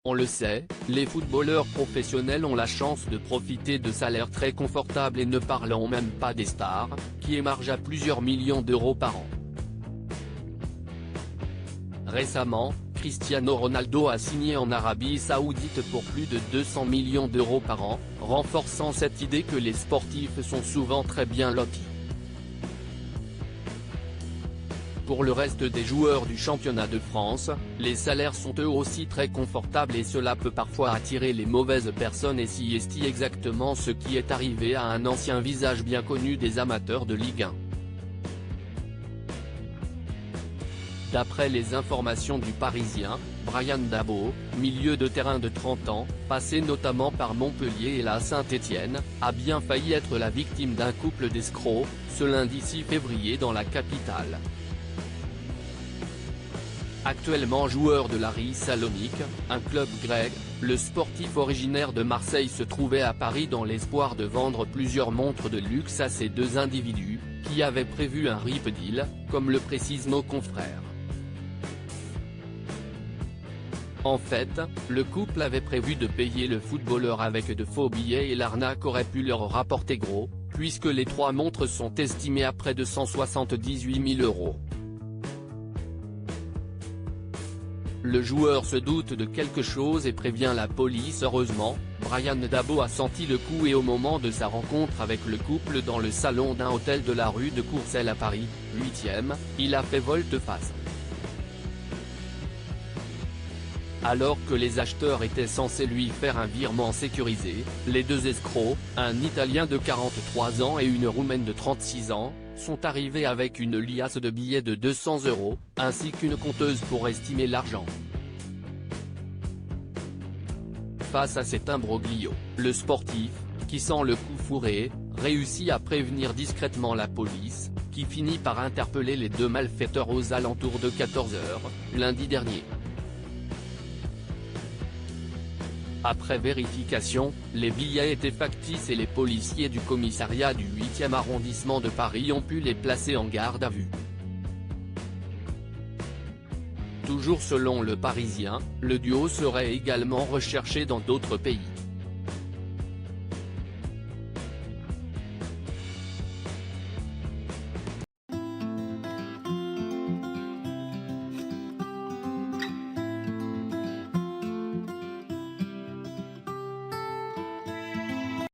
On le sait, les footballeurs professionnels ont la chance de profiter de salaires très confortables et ne parlons même pas des stars, qui émargent à plusieurs millions d'euros par an. Récemment, Cristiano Ronaldo a signé en Arabie Saoudite pour plus de 200 millions d'euros par an, renforçant cette idée que les sportifs sont souvent très bien lotis. Pour le reste des joueurs du championnat de France, les salaires sont eux aussi très confortables et cela peut parfois attirer les mauvaises personnes et s'y est exactement ce qui est arrivé à un ancien visage bien connu des amateurs de Ligue 1. D'après les informations du Parisien, Bryan Dabo, milieu de terrain de 30 ans, passé notamment par Montpellier et la Saint-Étienne, a bien failli être la victime d'un couple d'escrocs, ce lundi 6 février dans la capitale. Actuellement joueur de l'Aris Salonique, un club grec, le sportif originaire de Marseille se trouvait à Paris dans l'espoir de vendre plusieurs montres de luxe à ces deux individus, qui avaient prévu un rip deal, comme le précisent nos confrères. En fait, le couple avait prévu de payer le footballeur avec de faux billets et l'arnaque aurait pu leur rapporter gros, puisque les trois montres sont estimées à près de 178 000 €. Le joueur se doute de quelque chose et prévient la police. Heureusement, Bryan Dabo a senti le coup et au moment de sa rencontre avec le couple dans le salon d'un hôtel de la rue de Courcelles à Paris, 8e, il a fait volte-face. Alors que les acheteurs étaient censés lui faire un virement sécurisé, les deux escrocs, un Italien de 43 ans et une Roumaine de 36 ans, sont arrivés avec une liasse de billets de 200 €, ainsi qu'une compteuse pour estimer l'argent. Face à cet imbroglio, le sportif, qui sent le coup fourré, réussit à prévenir discrètement la police, qui finit par interpeller les deux malfaiteurs aux alentours de 14 h, lundi dernier. Après vérification, les billets étaient factices et les policiers du commissariat du 8e arrondissement de Paris ont pu les placer en garde à vue. Toujours selon Le Parisien, le duo serait également recherché dans d'autres pays.